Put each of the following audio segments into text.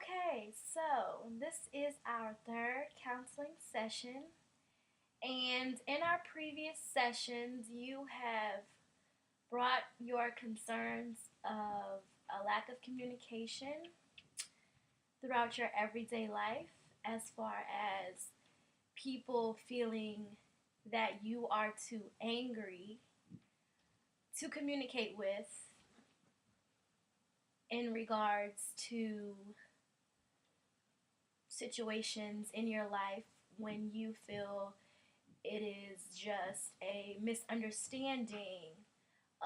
Okay, so this is our third counseling session, and in our previous sessions, you have brought your concerns of a lack of communication throughout your everyday life, as far as people feeling that you are too angry to communicate with in regards to situations in your life when you feel it is just a misunderstanding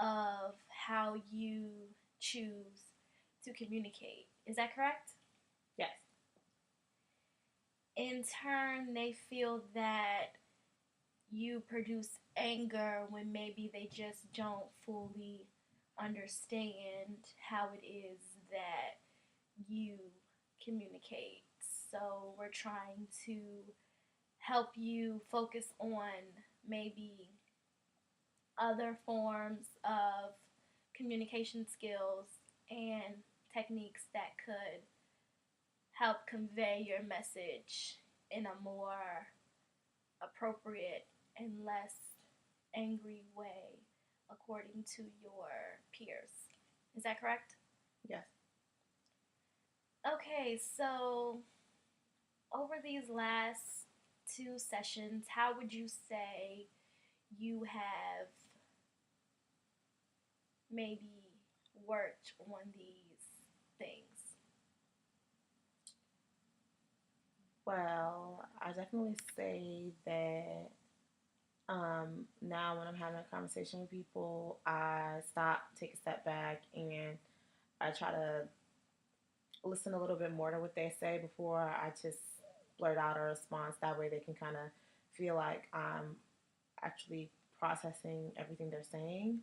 of how you choose to communicate. Is that correct? Yes. In turn, they feel that you produce anger when maybe they just don't fully understand how it is that you communicate. So, we're trying to help you focus on maybe other forms of communication skills and techniques that could help convey your message in a more appropriate and less angry way according to your peers. Is that correct? Yes. Okay, so over these last two sessions, how would you say you have maybe worked on these things? Well, I definitely say that now when I'm having a conversation with people, I stop, take a step back, and I try to listen a little bit more to what they say before I just blurt out a response. That way they can kind of feel like I'm actually processing everything they're saying.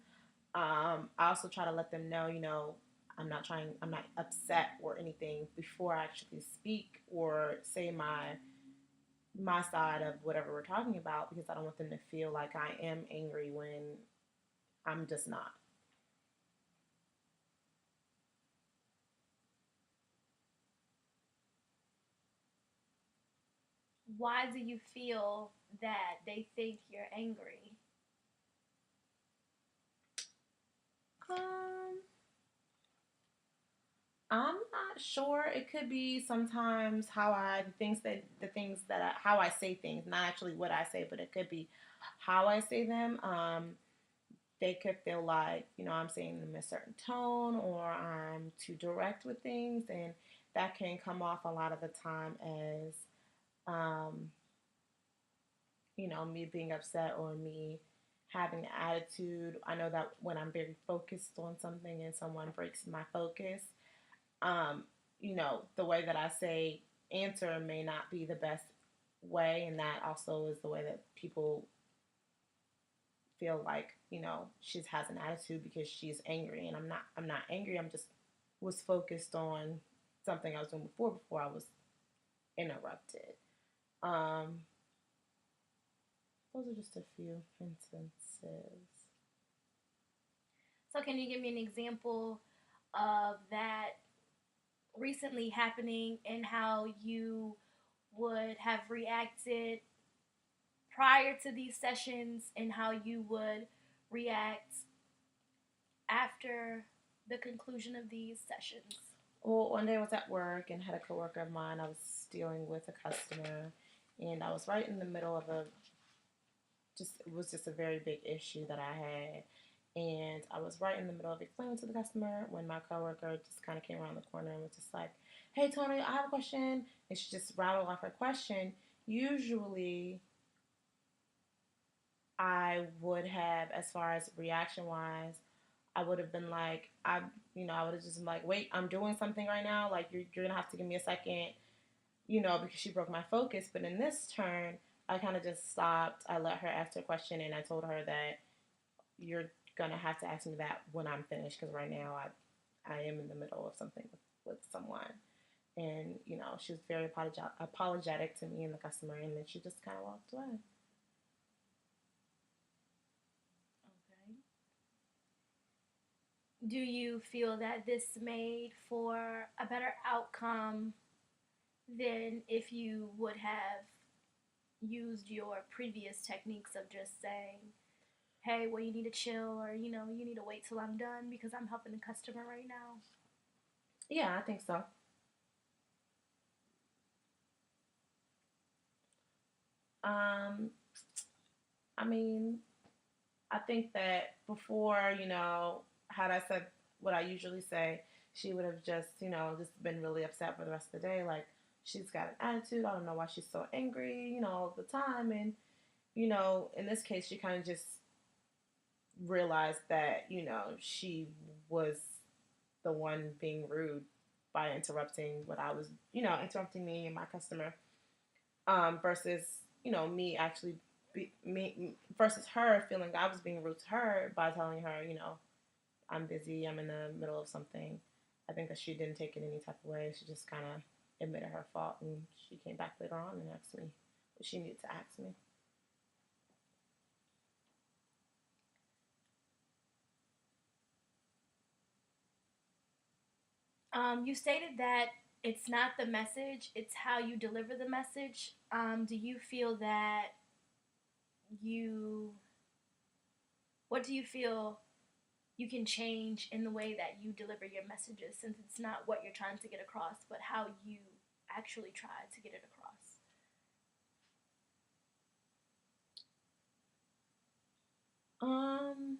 I also try to let them know, I'm not upset or anything before I actually speak or say my side of whatever we're talking about because I don't want them to feel like I am angry when I'm just not. Why do you feel that they think you're angry? Um, I'm not sure. It could be sometimes how I the things that how I say things, not actually what I say, but it could be how I say them. They could feel like I'm saying them in a certain tone or I'm too direct with things, and that can come off a lot of the time as um, me being upset or me having an attitude. I know that when I'm very focused on something and someone breaks my focus, um, the way that I say answer may not be the best way, and that also is the way that people feel like she has an attitude because she's angry, and I'm not angry. I'm just was focused on something I was doing before I was interrupted. Um, those are just a few instances. So, can you give me an example of that recently happening and how you would have reacted prior to these sessions and how you would react after the conclusion of these sessions? Well, one day I was at work and had a coworker of mine. I was dealing with a customer, and I was right in the middle of it was just a very big issue that I had. And I was right in the middle of explaining to the customer when my coworker just kind of came around the corner and was just like, "Hey, Tony, I have a question." And she just rattled off her question. Usually, I would have, as far as reaction wise, I would have been like, I would have just been like, "Wait, I'm doing something right now. Like, you're gonna have to give me a second, because she broke my focus." But in this turn, I kind of just stopped. I let her ask her question, and I told her that you're gonna have to ask me that when I'm finished, because right now I am in the middle of something with someone. And she was very apologetic to me and the customer, and then she just kind of walked away. Okay. do you feel that this made for a better outcome than if you would have used your previous techniques of just saying, hey, well, you need to chill, or, you need to wait till I'm done because I'm helping the customer right now? Yeah, I think so. Um, I mean, I think that before, had I said what I usually say, she would have just, just been really upset for the rest of the day. Like, she's got an attitude. I don't know why she's so angry, all the time. And, in this case, she kind of just realized that, she was the one being rude by interrupting what I was, interrupting me and my customer, versus, me actually me versus her feeling I was being rude to her by telling her, I'm busy, I'm in the middle of something. I think that she didn't take it any type of way. She just kind of admitted her fault, and she came back later on and asked me what she needed to ask me. You stated that it's not the message, it's how you deliver the message. Do you feel that you, what do you feel you can change in the way that you deliver your messages, since it's not what you're trying to get across, but how you actually try to get it across? Um,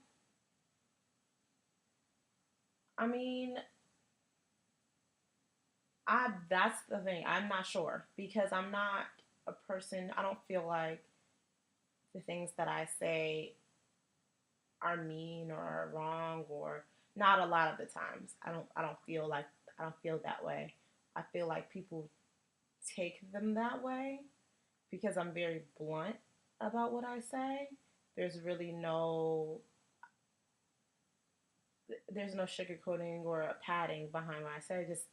I mean, I that's the thing. I'm not sure because I'm not a person. I don't feel like the things that I say are mean or wrong or not a lot of the times. I don't feel that way. I feel like people take them that way because I'm very blunt about what I say. There's really there's no sugarcoating or a padding behind what I say. I just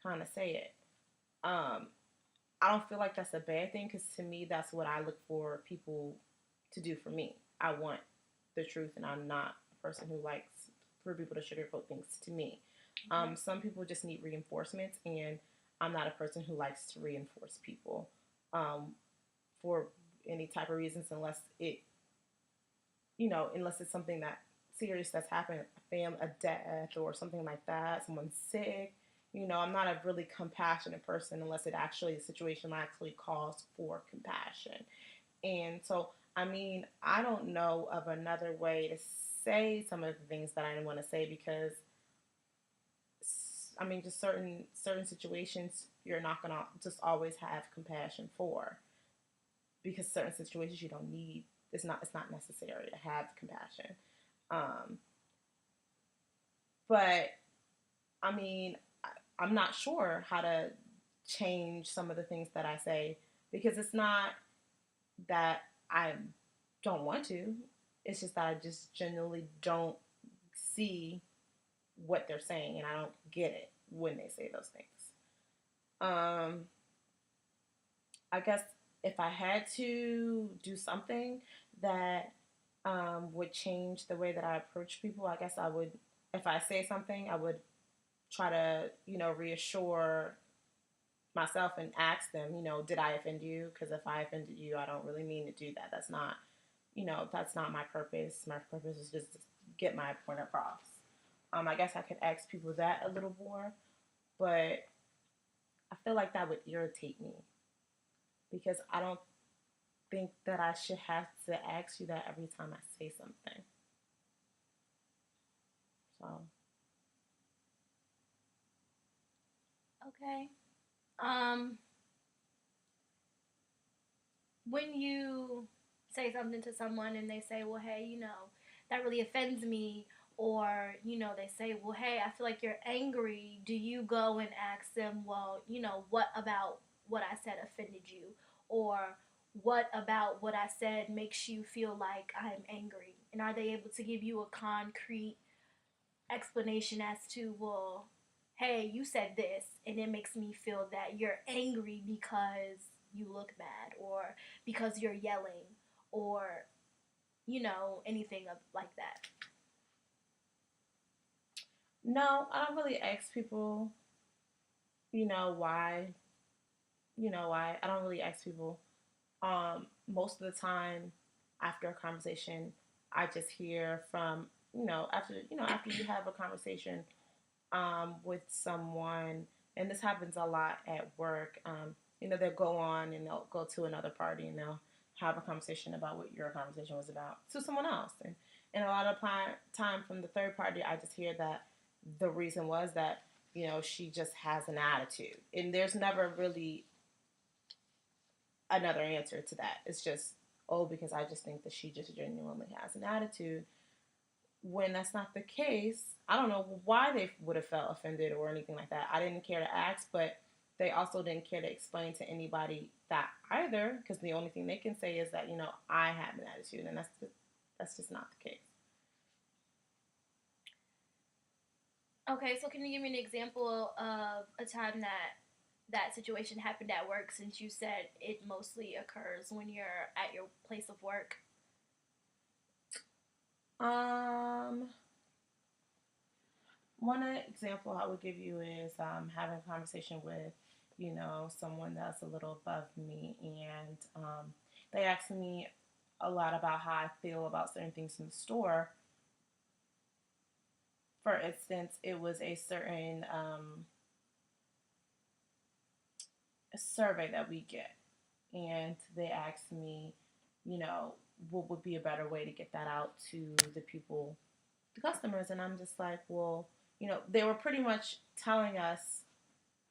kind of say it. Um, I don't feel like that's a bad thing because to me, that's what I look for people to do for me. I want the truth, and I'm not a person who likes for people to sugarcoat things to me. Okay. Some people just need reinforcements, and I'm not a person who likes to reinforce people um, for any type of reasons, unless it's something that serious that's happened, a death or something like that, someone's sick. I'm not a really compassionate person unless the situation actually calls for compassion. And so, I mean, I don't know of another way to say some of the things that I want to say because, I mean, just certain situations you're not gonna just always have compassion for because certain situations you don't need. It's not necessary to have compassion. Um, but I mean, I'm not sure how to change some of the things that I say because it's not that I don't want to. It's just that I just genuinely don't see what they're saying and I don't get it when they say those things. Um, I guess if I had to do something that would change the way that I approach people, I guess I would, if I say something, I would try to, reassure myself and ask them, did I offend you? Because if I offended you, I don't really mean to do that. That's not my purpose. My purpose is just to get my point across. I guess I could ask people that a little more, but I feel like that would irritate me because I don't think that I should have to ask you that every time I say something. So, Okay. Um, when you say something to someone and they say, well, hey, that really offends me, or, they say, well, hey, I feel like you're angry, do you go and ask them, well, what about what I said offended you? Or what about what I said makes you feel like I'm angry? And are they able to give you a concrete explanation as to, well, hey, you said this, and it makes me feel that you're angry because you look bad, or because you're yelling, or anything of like that? No, I don't really ask people, why. Why. I don't really ask people. Most of the time, after a conversation, I just hear from, after you have a conversation with someone, and this happens a lot at work. They'll go on and they'll go to another party and they'll have a conversation about what your conversation was about to someone else. And a lot of time from the third party, I just hear that the reason was that, she just has an attitude. And there's never really another answer to that. It's just, oh, because I just think that she just genuinely has an attitude. When that's not the case, I don't know why they would have felt offended or anything like that. I didn't care to ask, but they also didn't care to explain to anybody that either, because the only thing they can say is that, I have an attitude, and that's just not the case. Okay, so can you give me an example of a time that situation happened at work, since you said it mostly occurs when you're at your place of work? Um, One example I would give you is having a conversation with, someone that's a little above me, and they asked me a lot about how I feel about certain things in the store. For instance, it was a certain survey that we get, and they asked me, you know, what would be a better way to get that out to the people, the customers, and I'm just like, well, they were pretty much telling us,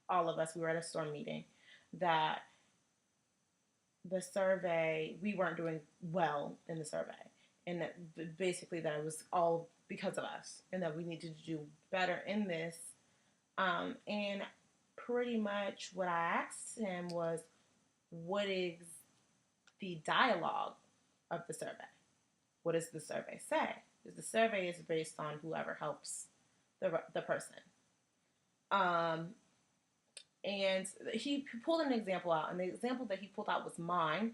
all of us, we were at a store meeting, that the survey, we weren't doing well in the survey, and that basically that it was all because of us, and that we needed to do better in this. And pretty much what I asked him was, what is the dialogue of the survey? What does the survey say? Because the survey is based on whoever helps the person. Um, and he pulled an example out, and the example that he pulled out was mine,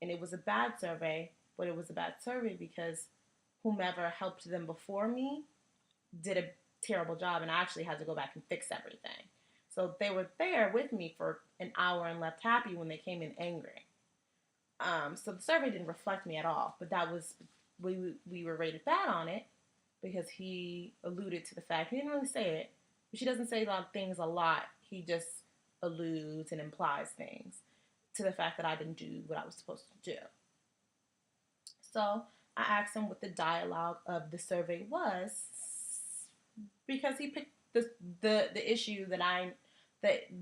and it was a bad survey, but it was a bad survey because whomever helped them before me did a terrible job, and I actually had to go back and fix everything. So they were there with me for an hour and left happy when they came in angry. So the survey didn't reflect me at all, but that was, we were rated bad on it because he alluded to the fact, he didn't really say it, but she doesn't say a lot of things a lot. He just alludes and implies things to the fact that I didn't do what I was supposed to do. So I asked him what the dialogue of the survey was, because he picked the issue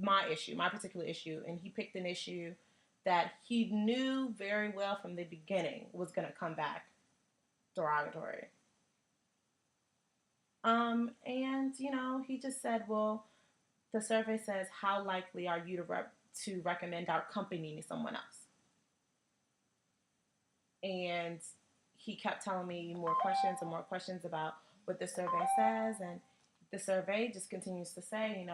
my issue, my particular issue, and he picked an issue that he knew very well from the beginning was going to come back derogatory. And he just said, well, the survey says, how likely are you to recommend our company to someone else? And he kept telling me more questions and more questions about what the survey says, and the survey just continues to say,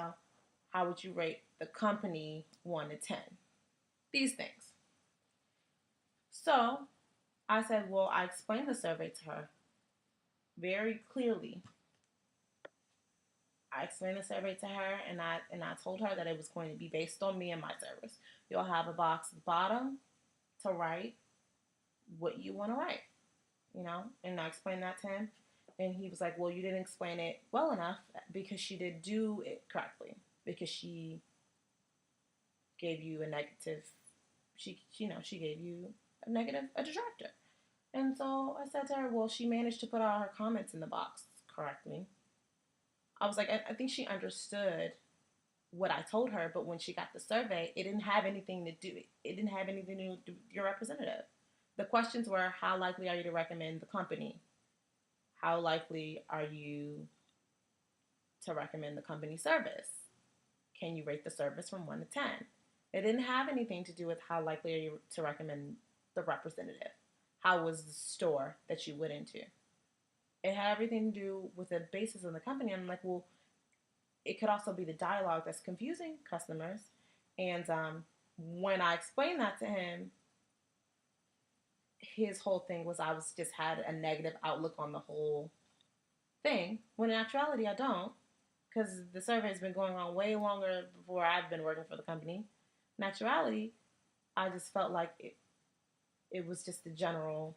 how would you rate the company 1 to 10? These things. So I said, well, I explained the survey to her very clearly. I explained the survey to her, and I told her that it was going to be based on me and my service. You'll have a box at the bottom to write what you want to write, and I explained that to him. And he was like, well, you didn't explain it well enough, because she did do it correctly, because she gave you a negative, she gave you a detractor. And so I said to her, well, she managed to put all her comments in the box correctly. I was like, I think she understood what I told her, but when she got the survey, it didn't have anything to do. It didn't have anything to do with your representative. The questions were, how likely are you to recommend the company? How likely are you to recommend the company service? Can you rate the service from 1 to 10? It didn't have anything to do with how likely are you to recommend the representative. How was the store that you went into? It had everything to do with the basis of the company. I'm like, well, it could also be the dialogue that's confusing customers. And when I explained that to him, his whole thing was I was just had a negative outlook on the whole thing, when in actuality I don't, because the survey has been going on way longer before I've been working for the company. In actuality, I just felt like it was just a general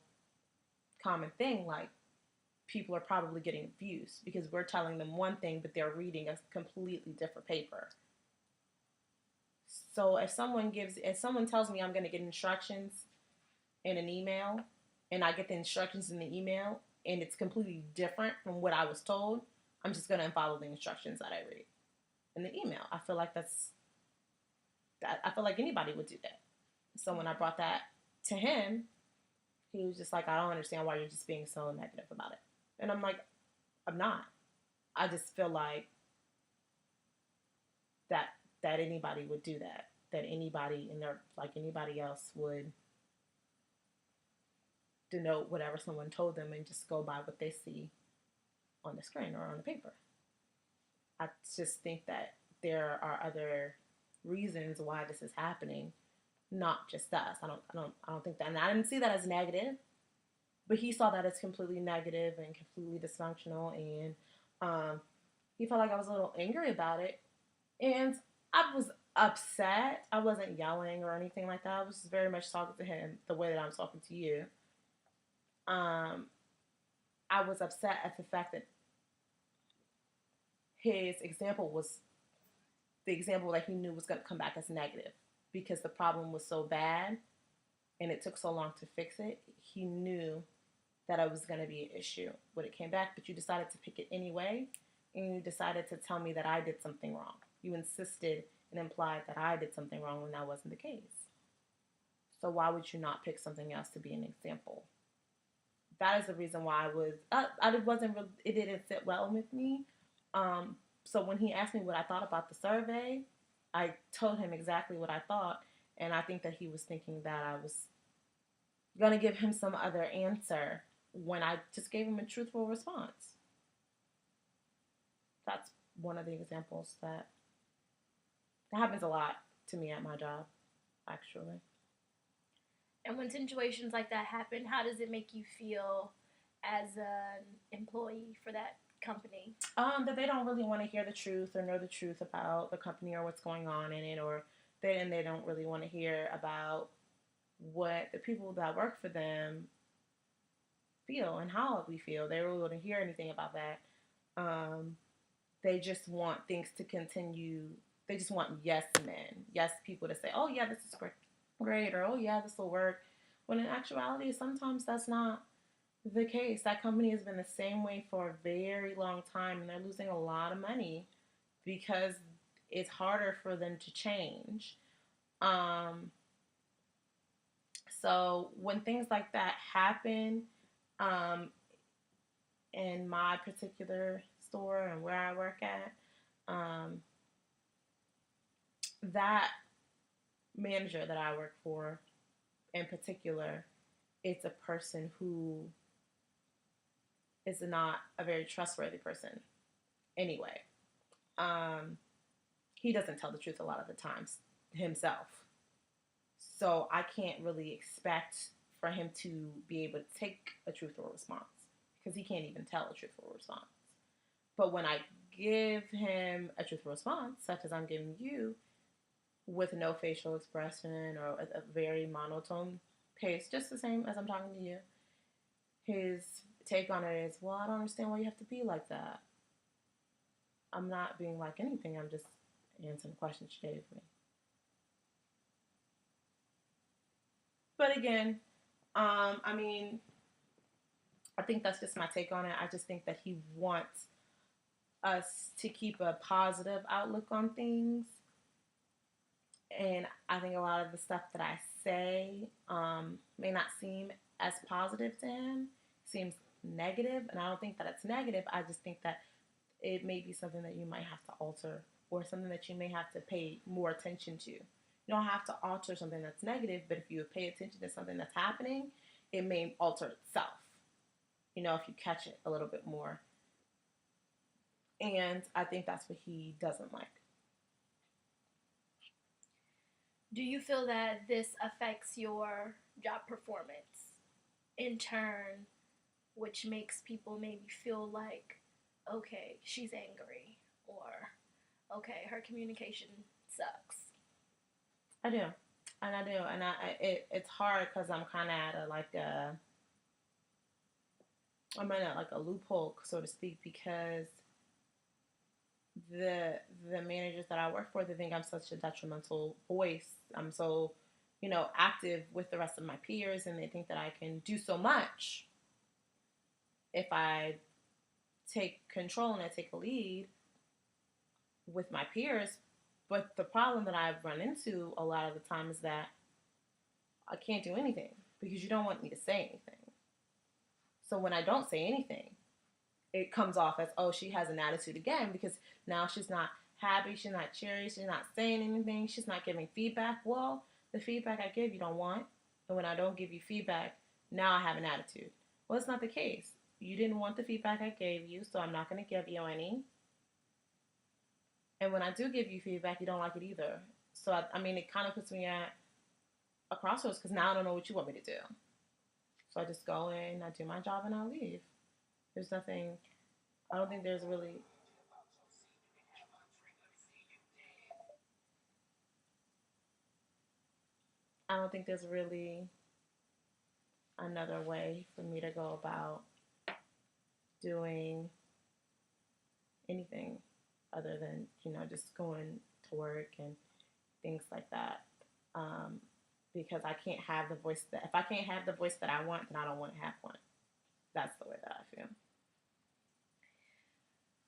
common thing. Like, people are probably getting abused because we're telling them one thing, but they're reading a completely different paper. So if someone tells me I'm going to get instructions in an email, and I get the instructions in the email, and it's completely different from what I was told, I'm just going to follow the instructions that I read in the email. I feel like I feel like anybody would do that. So when I brought that to him, he was just like, I don't understand why you're just being so negative about it. And I'm like, I'm not. I just feel like that anybody would do that. That anybody in their, like anybody else, would denote whatever someone told them and just go by what they see on the screen or on the paper. I just think that there are other reasons why this is happening, not just us. I don't think that, and I didn't see that as negative, but he saw that as completely negative and completely dysfunctional, and he felt like I was a little angry about it, and I was upset. I wasn't yelling or anything like that. I was just very much talking to him the way that I'm talking to you. I was upset at the fact that his example was the example that he knew was going to come back as negative because the problem was so bad and it took so long to fix it. He knew that it was going to be an issue when it came back, but you decided to pick it anyway, and you decided to tell me that I did something wrong. You insisted and implied that I did something wrong when that wasn't the case. So why would you not pick something else to be an example? That is the reason why it didn't sit well with me. So when he asked me what I thought about the survey, I told him exactly what I thought, and I think that he was thinking that I was going to give him some other answer when I just gave him a truthful response. That's one of the examples that happens a lot to me at my job, actually. And when situations like that happen, how does it make you feel as an employee for that company? That they don't really want to hear the truth or know the truth about the company or what's going on in it, or they don't really want to hear about what the people that work for them feel and how we feel. They really don't want to hear anything about that. They just want things to continue. They just want yes men, yes people to say, oh yeah, this is great, or oh yeah, this will work. When in actuality, sometimes that's not the case. That company has been the same way for a very long time, and they're losing a lot of money because it's harder for them to change. So when things like that happen, in my particular store and where I work at, that manager that I work for in particular, it's a person who is not a very trustworthy person anyway. He doesn't tell the truth a lot of the times himself. So I can't really expect for him to be able to take a truthful response because he can't even tell a truthful response. But when I give him a truthful response, such as I'm giving you, with no facial expression or a very monotone pace, just the same as I'm talking to you, his take on it is, well, I don't understand why you have to be like that. I'm not being like anything. I'm just answering the questions you gave me. But again, I mean, I think that's just my take on it. I just think that he wants us to keep a positive outlook on things. And I think a lot of the stuff that I say may not seem as positive to him, seems negative. And I don't think that it's negative. I just think that it may be something that you might have to alter or something that you may have to pay more attention to. You don't have to alter something that's negative, but if you pay attention to something that's happening, it may alter itself. You know, if you catch it a little bit more. And I think that's what he doesn't like. Do you feel that this affects your job performance in turn, which makes people maybe feel like okay, she's angry, or okay, her communication sucks. I do, and I do, and it's hard because I'm kind of at a like a I'm in a, like a loophole, so to speak, because the the managers that I work for, they think I'm such a detrimental voice. I'm so, active with the rest of my peers, and they think that I can do so much if I take control and I take a lead with my peers. But the problem that I've run into a lot of the time is that I can't do anything because you don't want me to say anything. So when I don't say anything, it comes off as, oh, she has an attitude again because now she's not happy, she's not cheery, she's not saying anything, she's not giving feedback. Well, the feedback I give you don't want, and when I don't give you feedback, now I have an attitude. Well, it's not the case. You didn't want the feedback I gave you, so I'm not going to give you any. And when I do give you feedback, you don't like it either. So, it kind of puts me at a crossroads because now I don't know what you want me to do. So I just go in, I do my job, and I leave. There's nothing, I don't think there's really, I don't think there's really another way for me to go about doing anything other than, just going to work and things like that. Um, because I can't have the voice that, if I can't have the voice that I want, then I don't want to have one. That's the way that I feel.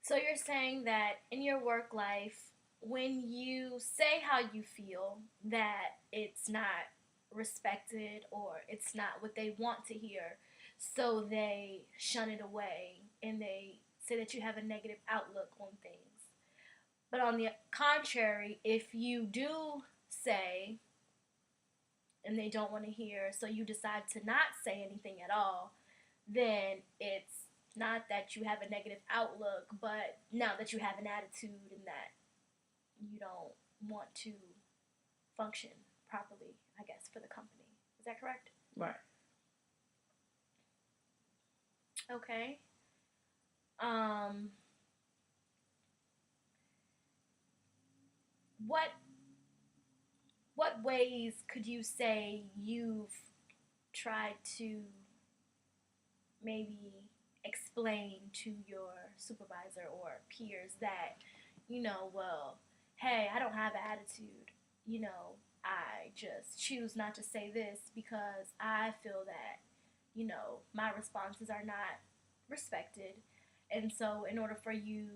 So you're saying that in your work life, when you say how you feel, that it's not respected or it's not what they want to hear, so they shun it away and they say that you have a negative outlook on things. But on the contrary, if you do say and they don't want to hear, so you decide to not say anything at all, then it's not that you have a negative outlook, but now that you have an attitude and that you don't want to function properly, I guess, for the company. Is that correct? Right. Okay. Um, what what ways could you say you've tried to maybe explain to your supervisor or peers that, well, hey, I don't have an attitude. I just choose not to say this because I feel that, my responses are not respected. And so, in order for you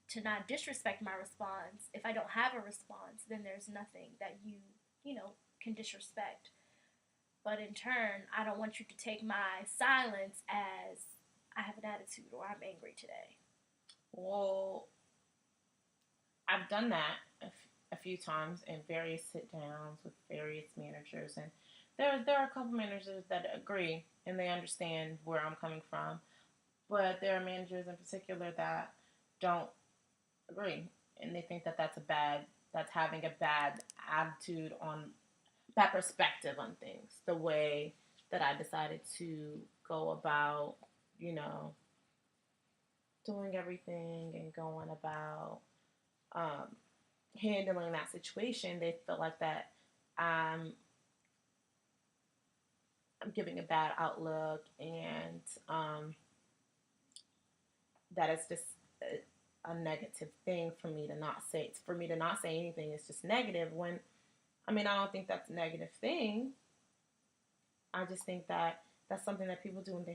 to not disrespect my response, if I don't have a response, then there's nothing that can disrespect. But in turn, I don't want you to take my silence as I have an attitude or I'm angry today. Well, I've done that a few times in various sit downs with various managers, and there are a couple managers that agree and they understand where I'm coming from, but there are managers in particular that don't agree, and they think that that's having a bad attitude on that perspective on things, the way that I decided to go about, you know, doing everything and going about um, handling that situation. They feel like that I'm I'm giving a bad outlook, and that it's just a negative thing for me to not say. For me to not say anything is just negative. When I don't think that's a negative thing. I just think that that's something that people do when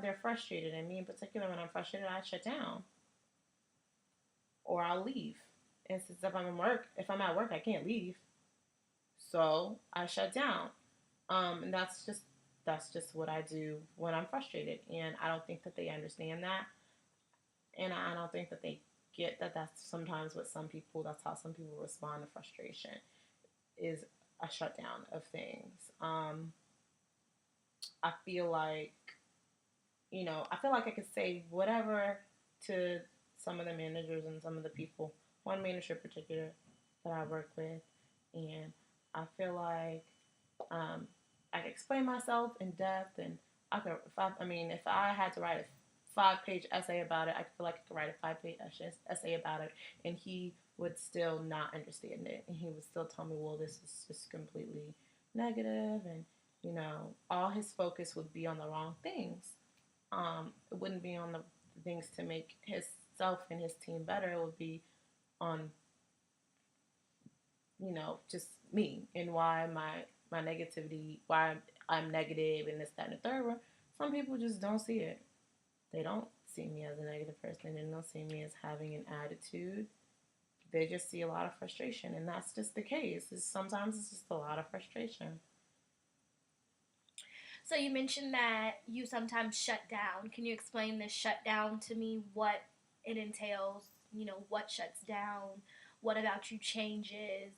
they're frustrated. And me in particular, when I'm frustrated, I shut down or I'll leave. And since if I'm at work, I can't leave, so I shut down. And that's just what I do when I'm frustrated, and I don't think that they understand that, and I don't think that they get that. That's sometimes what some people. That's how some people respond to frustration is a shutdown of things. I feel like I feel like I could say whatever to some of the managers and some of the people. One manager in particular that I work with, and I feel like I could explain myself in depth, and I could. If I had to write 5-page essay about it. I feel like I could write a 5-page essay about it, and he would still not understand it, and he would still tell me, "Well, this is just completely negative," and all his focus would be on the wrong things. It wouldn't be on the things to make himself and his team better. It would be on just me and why my negativity, why I'm negative and this, that, and the third one. Some people just don't see it. They don't see me as a negative person. They don't see me as having an attitude. They just see a lot of frustration, and that's just the case. Sometimes it's just a lot of frustration. So you mentioned that you sometimes shut down. Can you explain this shutdown to me? What it entails? What shuts down? What about you changes?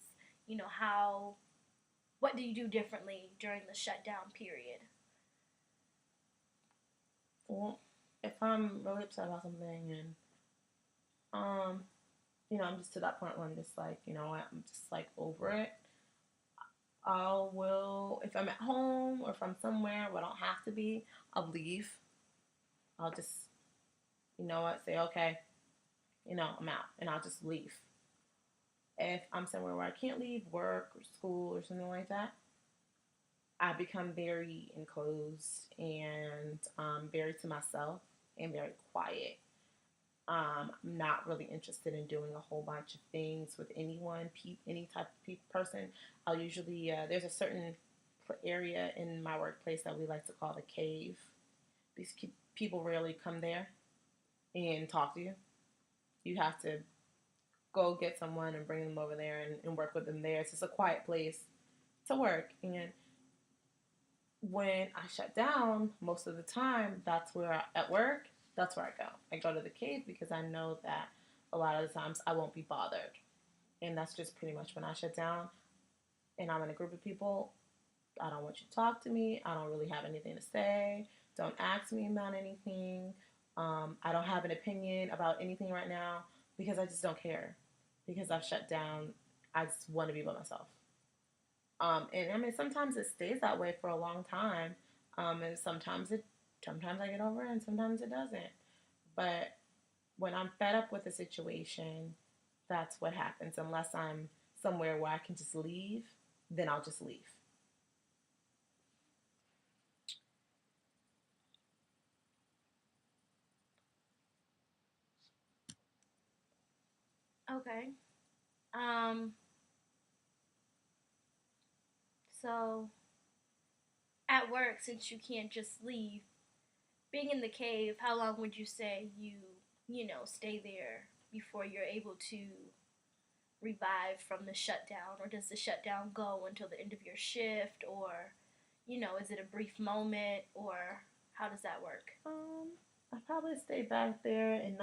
How? What do you do differently during the shutdown period? Well, if I'm really upset about something and I'm just to that point where I'm just like, I'm just like over it. I will, if I'm at home or if I'm somewhere where I don't have to be, I'll leave. I'll just, say, okay, I'm out, and I'll just leave. If I'm somewhere where I can't leave, work or school or something like that, I become very enclosed and very to myself and very quiet. I'm not really interested in doing a whole bunch of things with anyone, any type of person. I'll usually, there's a certain area in my workplace that we like to call the cave. These people rarely come there and talk to you. You have to go get someone and bring them over there and work with them there. It's just a quiet place to work. And when I shut down, most of the time, at work, that's where I go. I go to the cave because I know that a lot of the times I won't be bothered. And that's just pretty much when I shut down and I'm in a group of people. I don't want you to talk to me. I don't really have anything to say. Don't ask me about anything. I don't have an opinion about anything right now because I just don't care. Because I've shut down, I just want to be by myself. And I mean, sometimes it stays that way for a long time, and sometimes I get over it, and sometimes it doesn't. But when I'm fed up with a situation, that's what happens. Unless I'm somewhere where I can just leave, then I'll just leave. Okay. Um. So at work, since you can't just leave, being in the cave, how long would you say stay there before you're able to revive from the shutdown? Or does the shutdown go until the end of your shift? Or, is it a brief moment? Or how does that work? I probably stay back there and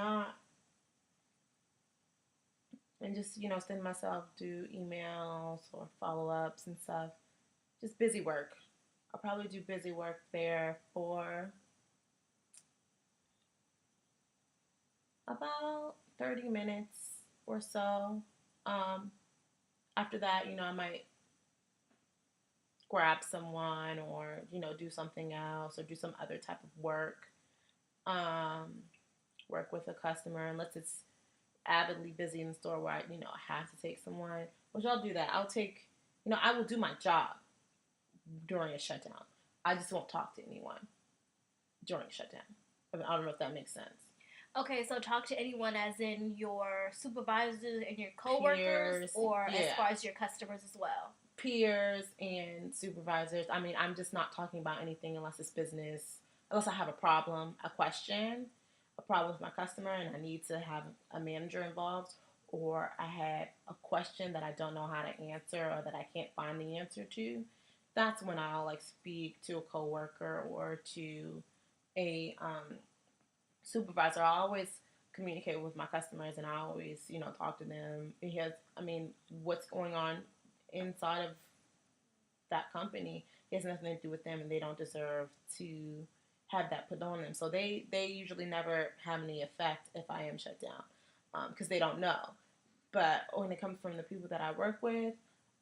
just send myself do emails or follow ups and stuff. Just busy work. I'll probably do busy work there for about 30 minutes or so. Um, After that, I might grab someone or, do something else or do some other type of work. Um, Work with a customer unless it's avidly busy in the store where I have to take someone, which I'll do that. I will do my job during a shutdown. I just won't talk to anyone during a shutdown. I mean, I don't know if that makes sense. Okay, so talk to anyone as in your supervisors and your coworkers, Peers, or yeah. as far as your customers as well? Peers and supervisors. I mean, I'm just not talking about anything unless it's business, unless I have a problem, a question, a problem with my customer, and I need to have a manager involved, or I had a question that I don't know how to answer or that I can't find the answer to. That's when I'll like speak to a coworker or to a supervisor. I always communicate with my customers and I always, talk to them because, I mean, what's going on inside of that company has nothing to do with them and they don't deserve to have that put on them. So they usually never have any effect if I am shut down because they don't know. But when it comes from the people that I work with,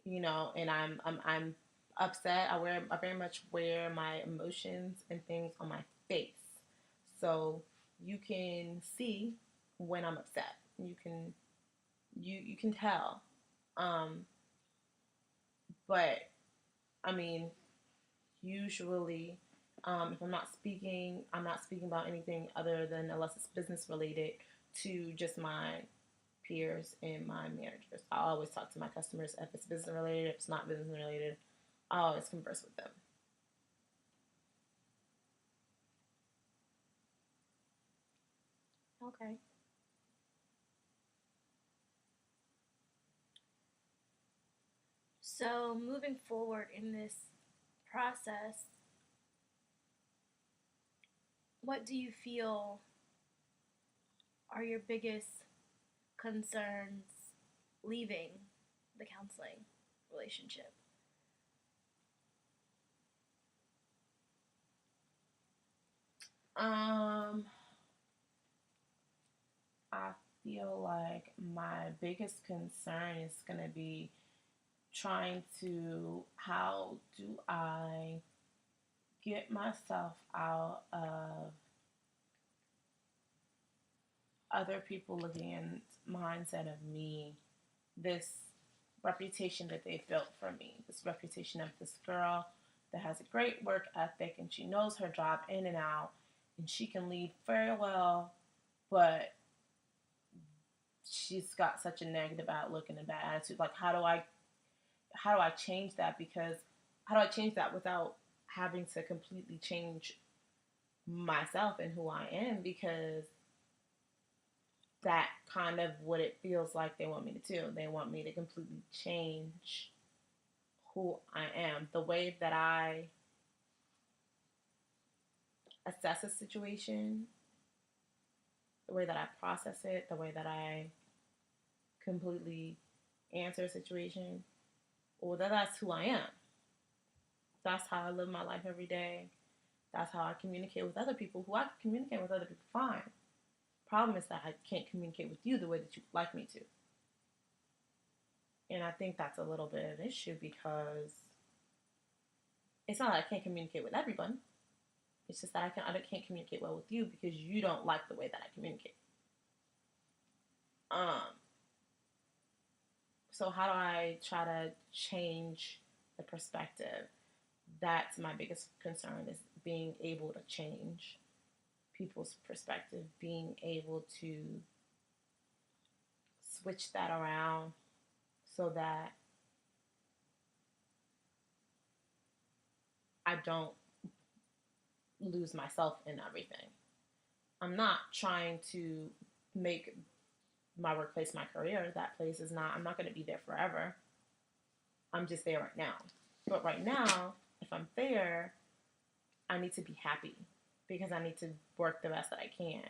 and I'm upset, I very much wear my emotions and things on my face. So you can see when I'm upset. You can tell. Um, but I mean, usually, if I'm not speaking about anything other than unless it's business related to just my peers and my managers. I always talk to my customers if it's business related. If it's not business related, I always converse with them. Okay. So, moving forward in this process, what do you feel are your biggest concerns leaving the counseling relationship? Um, I feel like my biggest concern is going to be trying to how do I get myself out of other people looking in mindset of me, this reputation that they built for me, this reputation of this girl that has a great work ethic and she knows her job in and out and she can lead very well, but she's got such a negative outlook and a bad attitude. Like how do I change that? Because how do I change that without having to completely change myself and who I am? Because that kind of what it feels like they want me to do. They want me to completely change who I am. The way that I assess a situation, the way that I process it, the way that I completely answer a situation, well, that's who I am. That's how I live my life every day. That's how I communicate with other people who I can communicate with other people fine. Problem is that I can't communicate with you the way that you'd like me to. And I think that's a little bit of an issue because it's not that I can't communicate with everyone. It's just that I can't communicate well with you because you don't like the way that I communicate. Um, so how do I try to change the perspective? That's my biggest concern is being able to change people's perspective, being able to switch that around so that I don't lose myself in everything. I'm not trying to make my workplace my career. That place is not, I'm not going to be there forever. I'm just there right now. But right now, if I'm there, I need to be happy because I need to work the best that I can.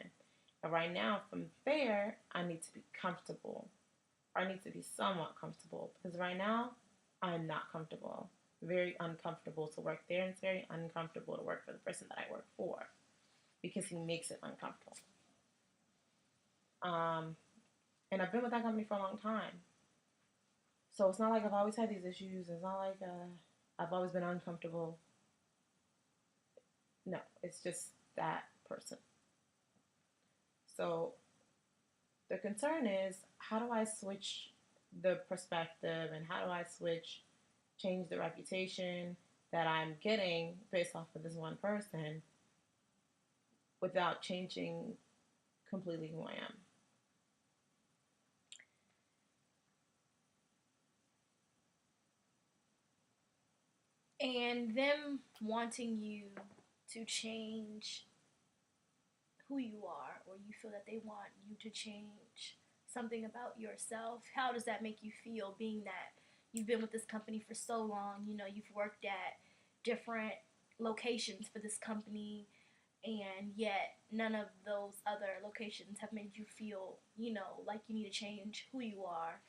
And right now, if I'm there, I need to be comfortable. Or I need to be somewhat comfortable because right now, I'm not comfortable. Very uncomfortable to work there, and it's very uncomfortable to work for the person that I work for because he makes it uncomfortable. Um, and I've been with that company for a long time. So it's not like I've always had these issues. It's not like I've always been uncomfortable. No, it's just that person. So the concern is how do I switch the perspective and how do I change the reputation that I'm getting based off of this one person without changing completely who I am. And them wanting you to change who you are, or you feel that they want you to change something about yourself, how does that make you feel being that you've been with this company for so long? You know, you've worked at different locations for this company, and yet none of those other locations have made you feel, you know, like you need to change who you are,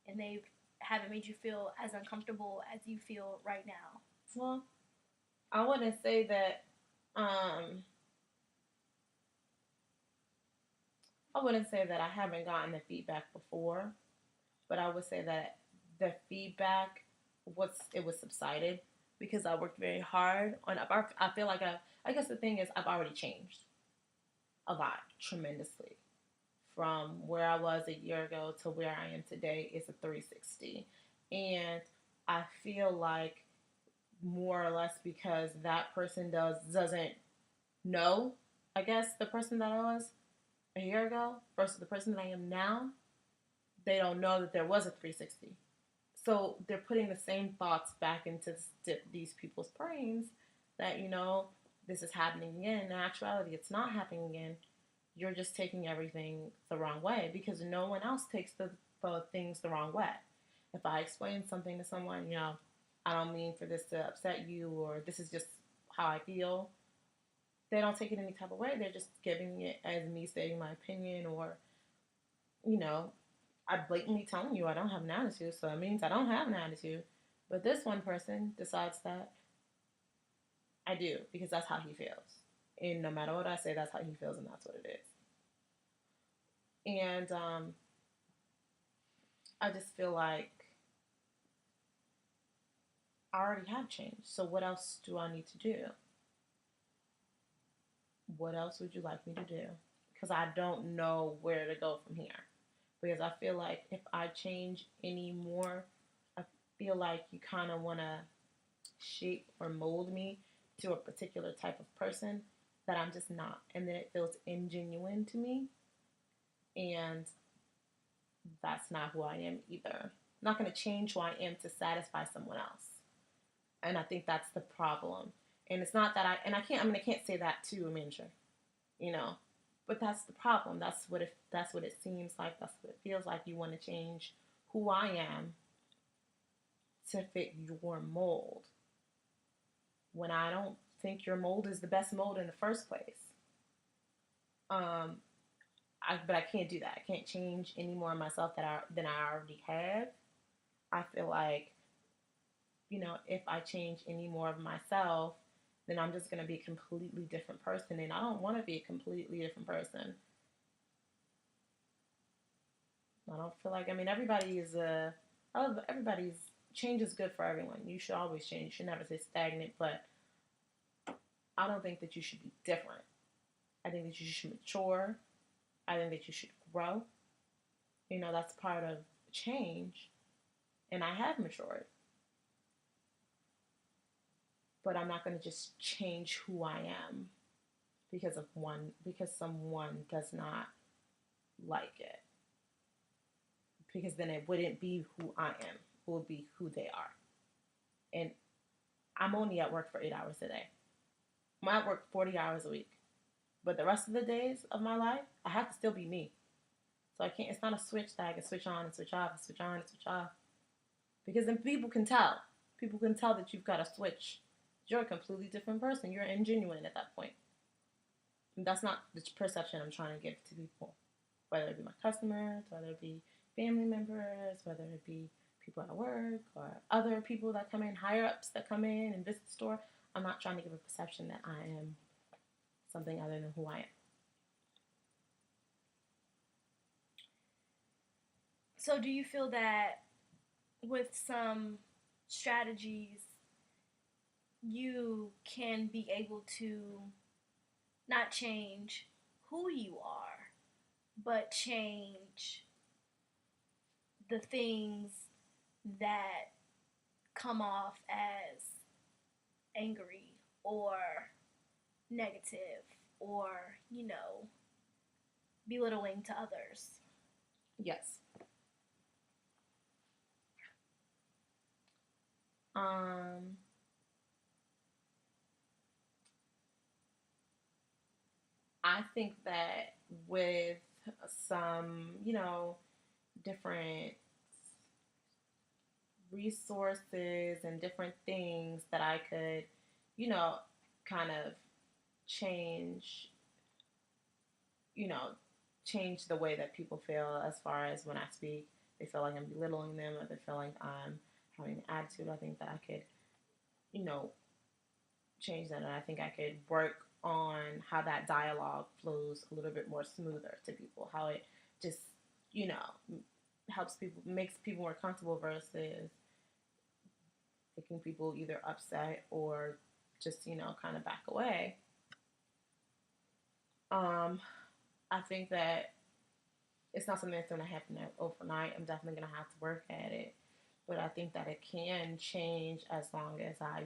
and they haven't made you feel as uncomfortable as you feel right now. Well, I wouldn't say that um, I haven't gotten the feedback before, but I would say that the feedback was subsided because I worked very hard on. I feel like I guess the thing is I've already changed. a lot, tremendously. From where I was a year ago to where I am today is a 360. And I feel like more or less because that person doesn't know, I guess, the person that I was a year ago versus the person that I am now, they don't know that there was a 360. So they're putting the same thoughts back into these people's brains that, this is happening again. In actuality, it's not happening again. You're just taking everything the wrong way because no one else takes the things the wrong way. If I explain something to someone, I don't mean for this to upset you or this is just how I feel, they don't take it any type of way. They're just giving it as me stating my opinion or, you know, I blatantly telling you I don't have an attitude, so it means I don't have an attitude. But this one person decides that I do because that's how he feels. And no matter what I say, that's how he feels, and that's what it is. And I just feel like I already have changed. So what else do I need to do? What else would you like me to do? Because I don't know where to go from here. Because I feel like if I change any more, I feel like you kind of want to shape or mold me to a particular type of person that I'm just not. And then it feels ingenuine to me. And that's not who I am either. I'm not going to change who I am to satisfy someone else. And I think that's the problem. And it's not that I can't say that to a manager, you know. But that's the problem. That's what it seems like. That's what it feels like. You want to change who I am to fit your mold. When I don't think your mold is the best mold in the first place. But I can't do that. I can't change any more of myself than I already have. I feel like, if I change any more of myself, then I'm just going to be a completely different person. And I don't want to be a completely different person. I don't feel like, everybody's change is good for everyone. You should always change. You should never stay stagnant, but I don't think that you should be different. I think that you should mature. I think that you should grow. That's part of change. And I have matured. But I'm not going to just change who I am because someone does not like it. Because then it wouldn't be who I am. It would be who they are. And I'm only at work for 8 hours a day. I'm at work 40 hours a week. But the rest of the days of my life, I have to still be me. So it's not a switch that I can switch on and switch off and switch on and switch off. Because then people can tell. People can tell that you've got a switch. You're a completely different person. You're ingenuine at that point. And that's not the perception I'm trying to give to people. Whether it be my customers, whether it be family members, whether it be people at work, or other people that come in, higher ups that come in and visit the store. I'm not trying to give a perception that I am something other than who I am. So do you feel that with some strategies you can be able to not change who you are, but change the things that come off as angry or negative or, belittling to others? Yes. Um, I think that with some, different resources and different things that I could, kind of change, you know, change the way that people feel as far as when I speak. They feel like I'm belittling them or they feel like I'm having an attitude. I think that I could, you know, change that, and I think I could work on how that dialogue flows a little bit more smoother to people. How it just, helps people, makes people more comfortable versus making people either upset or just, kind of back away. Um, I think that it's not something that's going to happen overnight. I'm definitely going to have to work at it. But I think that it can change as long as I,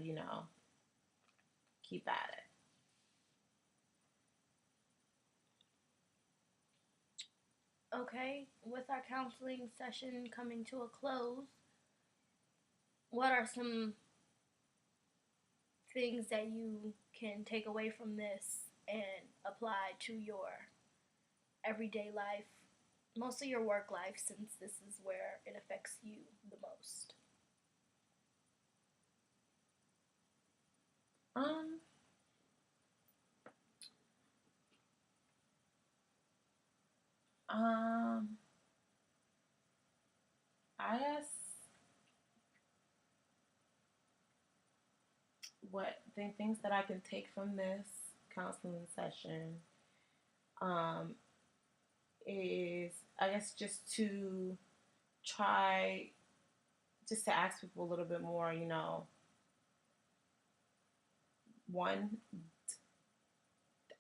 keep at it. Okay, with our counseling session coming to a close, what are some things that you can take away from this and apply to your everyday life, mostly your work life, since this is where it affects you the most? Um, um, I guess what the things that I can take from this counseling session um, is, I guess, just to try, just to ask people a little bit more, one,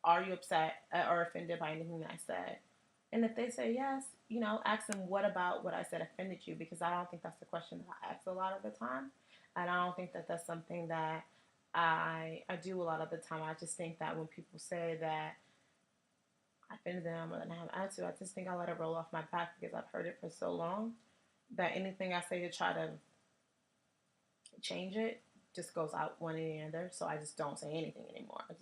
are you upset or offended by anything that I said? And if they say yes, ask them, what about what I said offended you? Because I don't think that's the question that I ask a lot of the time. And I don't think that that's something that I do a lot of the time. I just think that when people say that I offended them or that I have an attitude, I just think I let it roll off my back because I've heard it for so long that anything I say to try to change it just goes out one and the other. So I just don't say anything anymore. I'm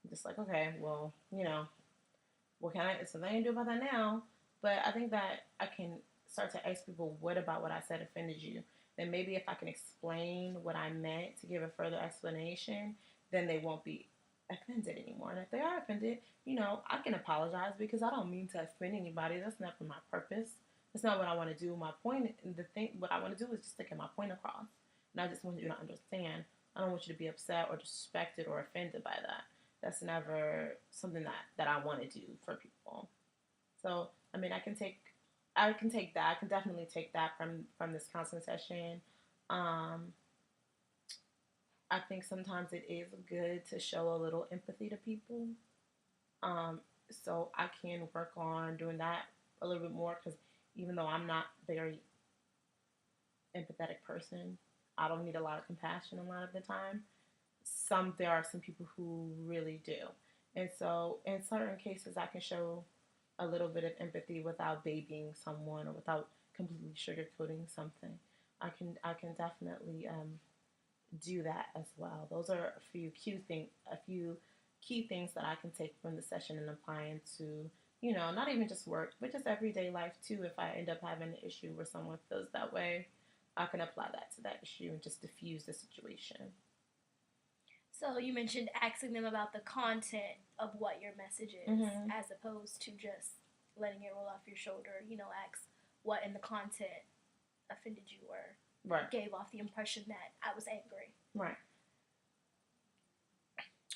just like, okay, well, what can I? It's something I can do about that now. But I think that I can start to ask people, what about what I said offended you? Then maybe if I can explain what I meant to give a further explanation, then they won't be offended anymore. And if they are offended, I can apologize because I don't mean to offend anybody. That's not for my purpose. That's not what I want to do. My point, what I want to do is just to get my point across. And I just want you to understand. I don't want you to be upset or disrespected or offended by that. That's never something that I want to do for people. So I mean, I can take that. I can definitely take that from this counseling session. Um, I think sometimes it is good to show a little empathy to people. Um, so I can work on doing that a little bit more because even though I'm not a very empathetic person, I don't need a lot of compassion a lot of the time. There are some people who really do, and so in certain cases I can show a little bit of empathy without babying someone or without completely sugarcoating something. I can definitely do that as well. Those are a few key things that I can take from the session and apply into, not even just work, but just everyday life too. If I end up having an issue where someone feels that way, I can apply that to that issue and just diffuse the situation. So you mentioned asking them about the content of what your message is, Mm-hmm. as opposed to just letting it roll off your shoulder. Ask what in the content offended you or Right. gave off the impression that I was angry. Right.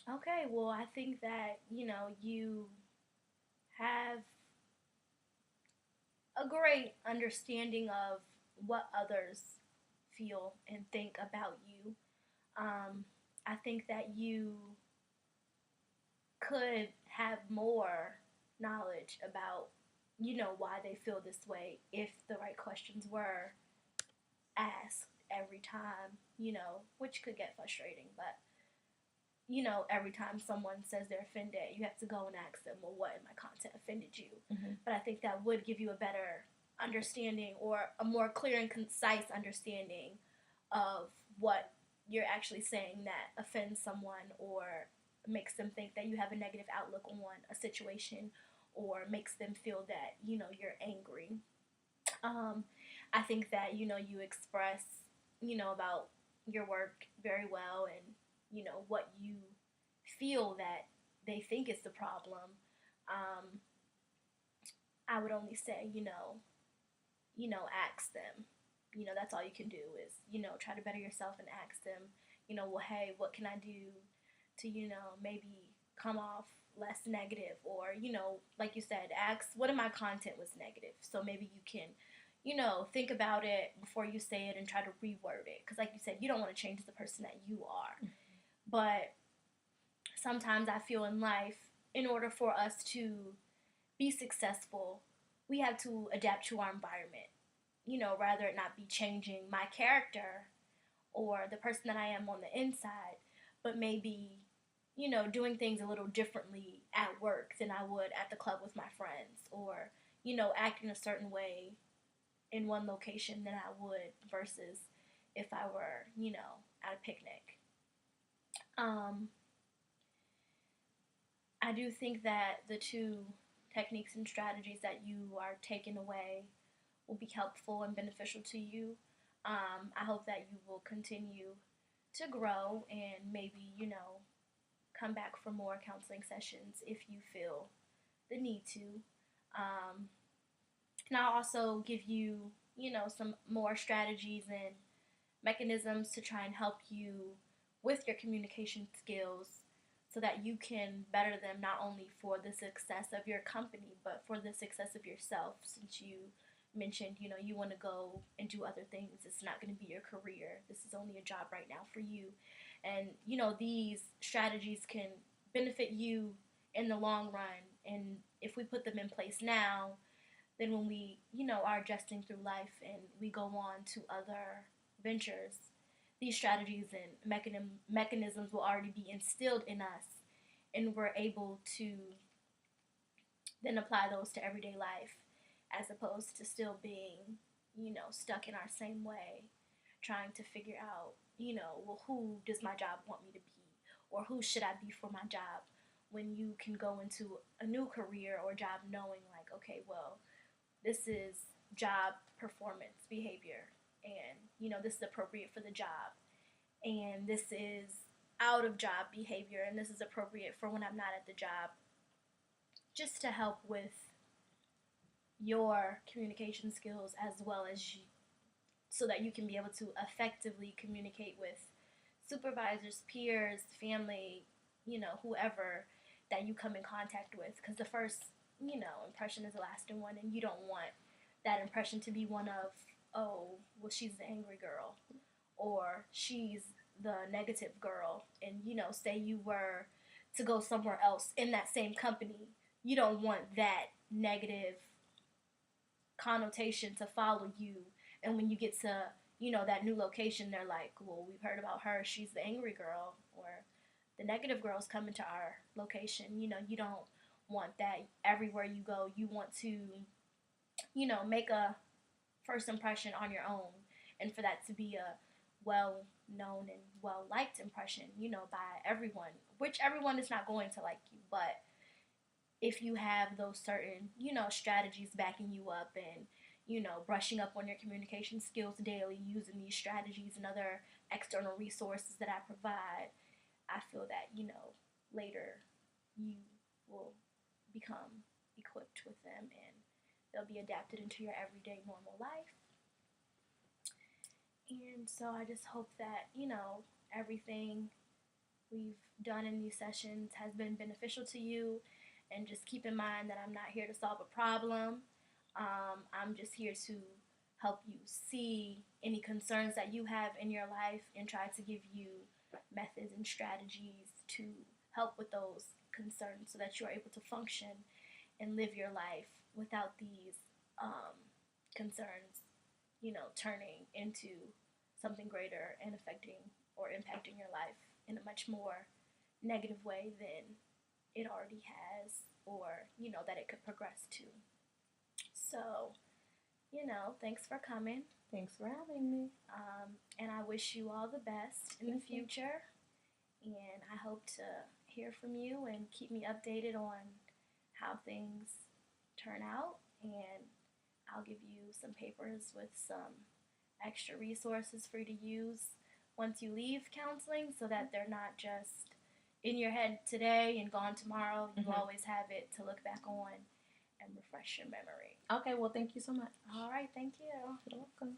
Okay, well, I think that, you have a great understanding of what others feel and think about you. I think that you could have more knowledge about, why they feel this way if the right questions were asked every time, which could get frustrating, but every time someone says they're offended, you have to go and ask them, well, what in my content offended you? Mm-hmm. But I think that would give you a better understanding or a more clear and concise understanding of what you're actually saying that offends someone or makes them think that you have a negative outlook on a situation or makes them feel that, you're angry. Um, I think that, you express, about your work very well and, what you feel that they think is the problem. Um, I would only say, ask them. That's all you can do is, try to better yourself and ask them, well, hey, what can I do to, maybe come off less negative? Or, like you said, ask what in my content was negative. So maybe you can, think about it before you say it and try to reword it. Because, like you said, you don't want to change the person that you are. But sometimes I feel in life in order for us to be successful, we have to adapt to our environment. Rather it not be changing my character or the person that I am on the inside, but maybe, doing things a little differently at work than I would at the club with my friends, or, acting a certain way in one location than I would versus if I were, at a picnic. I do think that the two techniques and strategies that you are taking away will be helpful and beneficial to you. I hope that you will continue to grow and maybe, come back for more counseling sessions if you feel the need to. And I'll also give you, some more strategies and mechanisms to try and help you with your communication skills so that you can better them not only for the success of your company but for the success of yourself, since you mentioned you want to go and do other things. It's not going to be your career. This is only a job right now for you, and these strategies can benefit you in the long run, and if we put them in place now, then when we are adjusting through life and we go on to other ventures, these strategies and mechanisms will already be instilled in us, and we're able to then apply those to everyday life as opposed to still being, stuck in our same way, trying to figure out, well, who does my job want me to be? Or who should I be for my job? When you can go into a new career or job knowing, like, okay, well, this is job performance behavior, and, this is appropriate for the job, and this is out of job behavior, and this is appropriate for when I'm not at the job, just to help with your communication skills as well as so that you can be able to effectively communicate with supervisors, peers, family, whoever that you come in contact with, because the first, impression is the lasting one, and you don't want that impression to be one of, oh, well, she's the angry girl, or she's the negative girl, and, say you were to go somewhere else in that same company, you don't want that negative connotation to follow you, and when you get to that new location, they're like, well, we've heard about her, she's the angry girl, or the negative girl's coming to our location. You don't want that. Everywhere you go, you want to make a first impression on your own, and for that to be a well known and well liked impression, by everyone, which everyone is not going to like you, but if you have those certain, strategies backing you up, and, brushing up on your communication skills daily, using these strategies and other external resources that I provide, I feel that, later you will become equipped with them, and they'll be adapted into your everyday normal life. And so I just hope that, everything we've done in these sessions has been beneficial to you. And just keep in mind that I'm not here to solve a problem. I'm just here to help you see any concerns that you have in your life and try to give you methods and strategies to help with those concerns so that you're able to function and live your life without these concerns, turning into something greater and affecting or impacting your life in a much more negative way than it already has, or, that it could progress to. So, thanks for coming. Thanks for having me. And I wish you all the best in the future. And I hope to hear from you and keep me updated on how things turn out. And I'll give you some papers with some extra resources for you to use once you leave counseling, so that they're not just in your head today and gone tomorrow. You always have it to look back on and refresh your memory. Okay, well, thank you so much. All right, thank you. You're welcome.